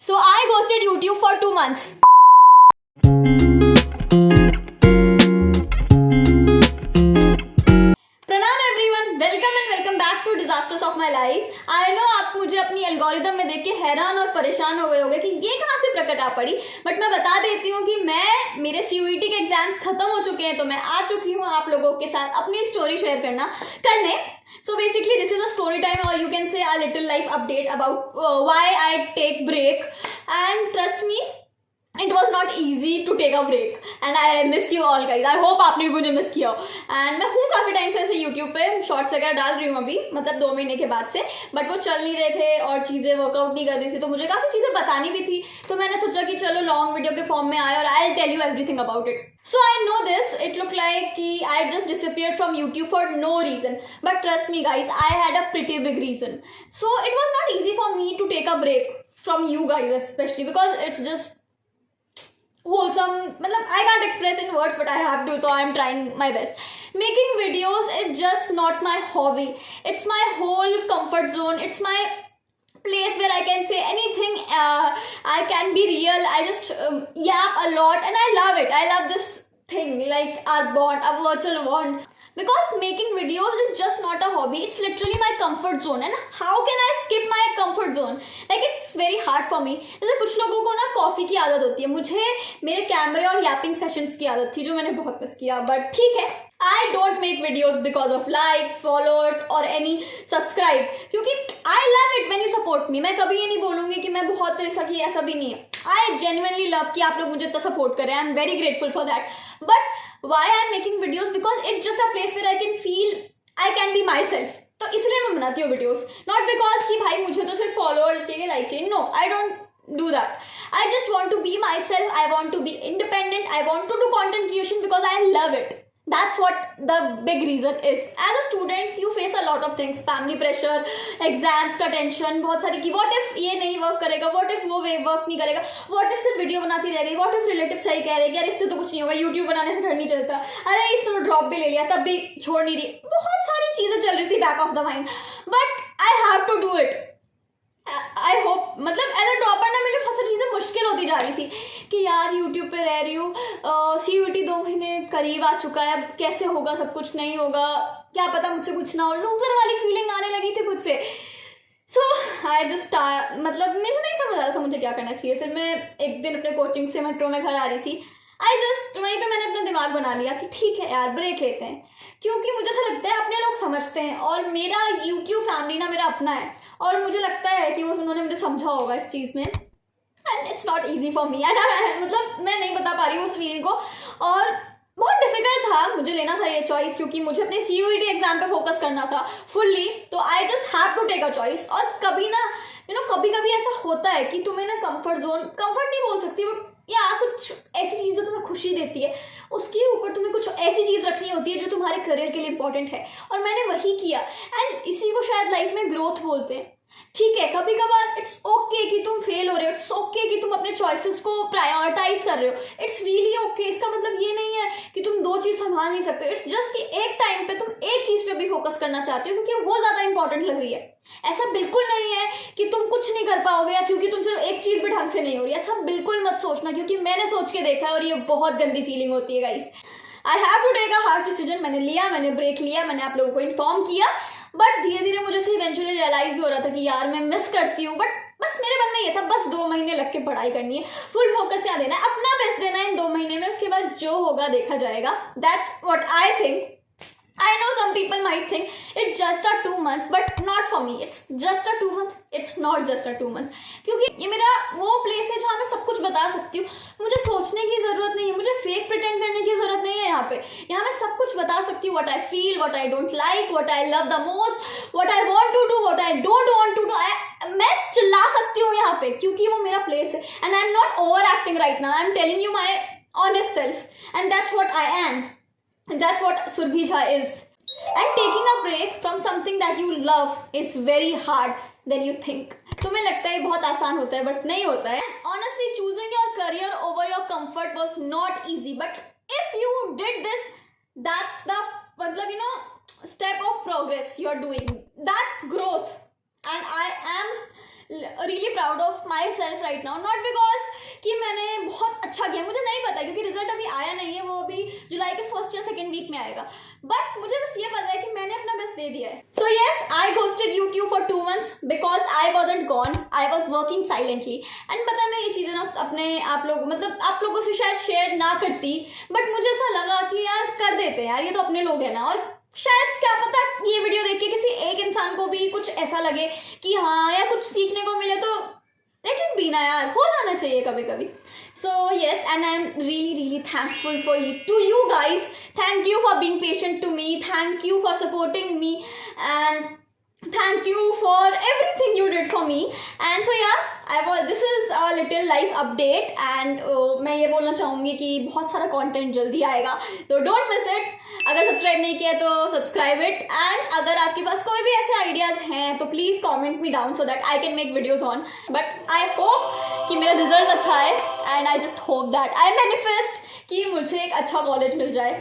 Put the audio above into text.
So I ghosted YouTube for 2 months. प्रणाम everyone, welcome and welcome back to disasters of my life. I know आप मुझे अपनी algorithm में देख के हैरान और परेशान हो गए होंगे कि ये कहाँ से प्रकट आ पड़ी, बट मैं बता देती हूँ कि मेरे CUET के एग्जाम्स खत्म हो चुके हैं, तो मैं आ चुकी हूँ आप लोगों के साथ अपनी स्टोरी शेयर करने। So basically this is a story time, or you can say a little life update about why I take break. And trust me, it was not easy to take a break and I miss you all guys. I hope आपने भी मुझे miss किया हो। And मैं हूँ काफ़ी time से ऐसे यूट्यूब पे शॉर्ट्स वगैरह डाल रही हूँ अभी, मतलब 2 महीने के बाद से, बट वो चल नहीं रहे थे और चीज़ें वर्कआउट नहीं कर रही थी, तो मुझे काफ़ी चीज़ें बतानी भी थी, तो मैंने सोचा कि चलो लॉन्ग वीडियो के फॉर्म में आए और I will tell you everything about it. So I know this, it looked like I just disappeared from YouTube for no reason, but trust me guys, I had a pretty big reason. So it was not easy for me to take a break from you guys, especially because it's just wholesome, matlab I can't express in words, but I have to, so I'm trying my best. Making videos is just not my hobby, it's my whole comfort zone, it's my place where I can say anything, I can be real, I just yap a lot and I love it. I love this thing, like our bond, our virtual bond, because making videos is just not a hobby, it's literally my comfort zone. And how can I skip my comfort zone? Like it's very hard for me. जैसे कुछ लोगों को ना coffee की आदत होती है, मुझे मेरे कैमरे और यापिंग सेशंस की आदत थी जो मैंने बहुत मिस किया, बट ठीक है, I don't make videos because of likes, followers or any subscribe, क्योंकि I love it when you support me. मैं कभी ये नहीं बोलूँगी कि मैं बहुत ऐसा कि ऐसा भी नहीं है। I genuinely love कि आप लोग मुझे इतना सपोर्ट करें, I am very grateful for that. But why I am making videos? Because it's just a place where I can feel I can be myself. तो इसलिए मैं बनाती हूँ वीडियोस, not because कि भाई मुझे तो सिर्फ फॉलोअर्स चाहिए, लाइक चाहिए। No, I don't do that. I just want to be myself. I want to be independent. I want to do content creation because I love it. That's what the big reason is. As a student, you face a lot of things. Family pressure, exams का tension बहुत सारी, कि what if ये नहीं work करेगा, what if वो work नहीं करेगा, what if सिर्फ वीडियो बनाती रह गई, what if रिलेटिव सही कह रहे हैं कि यार इससे तो कुछ नहीं होगा, यूट्यूब बनाने से घर नहीं चलता, अरे इसने ड्रॉप भी ले लिया तब भी छोड़ नहीं रही, बहुत सारी चीज़ें चल रही थी back of the mind, but I have to do it. I hope, मतलब एज अ ड्रॉपर ना मेरे लिए बहुत सारी चीज़ें मुश्किल होती जा रही थी कि यार यूट्यूब पे रह रही हूँ, CUET 2 महीने करीब आ चुका है, अब कैसे होगा, सब कुछ नहीं होगा, क्या पता मुझसे कुछ ना हो, लूजर वाली फीलिंग आने लगी थी खुद से। सो आई जस्ट मतलब मेरे से नहीं समझ आ रहा था मुझे क्या करना चाहिए। फिर मैं एक दिन अपने कोचिंग से मेट्रो में घर आ रही थी, वहीं पे मैंने अपना दिमाग बना लिया कि ठीक है यार ब्रेक लेते हैं, क्योंकि मुझे ऐसा लगता है अपने लोग समझते हैं, और मेरा YouTube फैमिली ना मेरा अपना है, और मुझे लगता है कि वो उन्होंने मुझे समझा होगा इस चीज़ में, and it's not easy for me. मतलब मैं नहीं बता पा रही हूँ उस फीलिंग को, और बहुत डिफिकल्ट था, मुझे लेना था ये चॉइस, क्योंकि मुझे अपने CUET एग्जाम पे फोकस करना था फुल्ली, तो I just have to take a choice. और कभी ना कभी कभी ऐसा होता है कि तुम्हें ना कंफर्ट नहीं बोल सकती, बट या कुछ ऐसी चीज़ जो तुम्हें खुशी देती है उसके ऊपर तुम्हें कुछ ऐसी चीज़ रखनी होती है जो तुम्हारे करियर के लिए इंपॉर्टेंट है, और मैंने वही किया, एंड इसी को शायद लाइफ में ग्रोथ बोलते हैं। ठीक है, कभी कभार इट्स ओके कि तुम फेल हो रहे हो, इट्स ओके कि तुम अपने चॉइसेस को प्रायोरिटाइज कर रहे हो, इट्स रियली ओके। इसका मतलब ये नहीं है कि तुम 2 चीज़ संभाल नहीं सकते, इट्स जस्ट कि एक टाइम पे तुम एक चीज़ पे भी फोकस करना चाहते हो क्योंकि वो ज़्यादा इंपॉर्टेंट लग रही है। ऐसा बिल्कुल नहीं है कि तुम कुछ नहीं कर पाओगे या क्योंकि तुम सिर्फ एक चीज़ भी ढंग से नहीं हो रही, ऐसा बिल्कुल मत सोचना, क्योंकि मैंने सोच के देखा है और ये बहुत गंदी फीलिंग होती है guys. I have to take a hard decision. मैंने ब्रेक लिया, मैंने आप लोगों को इन्फॉर्म किया, बट धीरे धीरे मुझे से इवेंचुअली रियलाइज भी हो रहा था कि यार मैं मिस करती हूँ, बट बस मेरे मन में ये था बस 2 महीने लग के पढ़ाई करनी है, फुल फोकस यहाँ देना है, अपना बेस्ट देना है इन 2 महीने में, उसके बाद जो होगा देखा जाएगा। That's what I think. I know some people might think it's just a 2 month, but not for me. It's just a 2 month. It's not just a 2 month. क्योंकि ये मेरा वो प्लेस है जहाँ मैं सब कुछ बता सकती हूँ, मुझे सोचने की ज़रूरत नहीं है, मुझे फेक प्रिटेंड करने की ज़रूरत नहीं है। यहाँ मैं सब कुछ बता सकती हूँ, what I feel, what I don't like, what I love the most, what I want to do, what I don't want to do. मैं चिल्ला सकती हूँ यहाँ पे क्योंकि वो मेरा प्लेस है, and I'm not overacting right now. I'm telling you my honest self, and that's what I am. And that's what Surbhi Jha is. And taking a break from something that you love is very hard than you think. तुम्हें लगता है बहुत आसान होता है, but नहीं होता है। Honestly, choosing your career over your comfort was not easy. But if you did this, that's the मतलब step of progress you're doing. That's growth. And I am really proud of my self right now, not because कि मैंने बहुत अच्छा किया, मुझे नहीं पता क्योंकि रिजल्ट अभी आया नहीं है, वो अभी जुलाई के फर्स्ट या सेकेंड वीक में आएगा, बट मुझे बस ये पता है कि मैंने अपना बेस्ट दे दिया है. So yes, I ghosted YouTube for 2 months because I wasn't gone, I was working silently. And पता है मैं ये चीज़ें ना अपने आप लोगों से शायद शेयर ना करती, बट मुझे ऐसा लगा कि यार कर देते हैं यार, ये तो अपने लोग हैं ना, और शायद क्या पता ये वीडियो देख के किसी एक इंसान को भी कुछ ऐसा लगे कि हाँ यार कुछ सीखने को मिले, तो लेट इट बी ना यार, हो जाना चाहिए कभी कभी. So yes, and I am really thankful for you to you guys. Thank you for being patient to me, thank you for supporting me, and thank you for everything you did for me. And so yeah, this is a little life update, and मैं ये बोलना चाहूँगी कि बहुत सारा content जल्दी आएगा, तो don't miss it. अगर सब्सक्राइब नहीं किया तो सब्सक्राइब इट, एंड अगर आपके पास कोई भी ऐसे आइडियाज़ हैं तो please comment me down so that I can make videos on. But I hope कि मेरा रिजल्ट अच्छा है, and I just hope that I manifest कि मुझे एक अच्छा कॉलेज मिल जाए.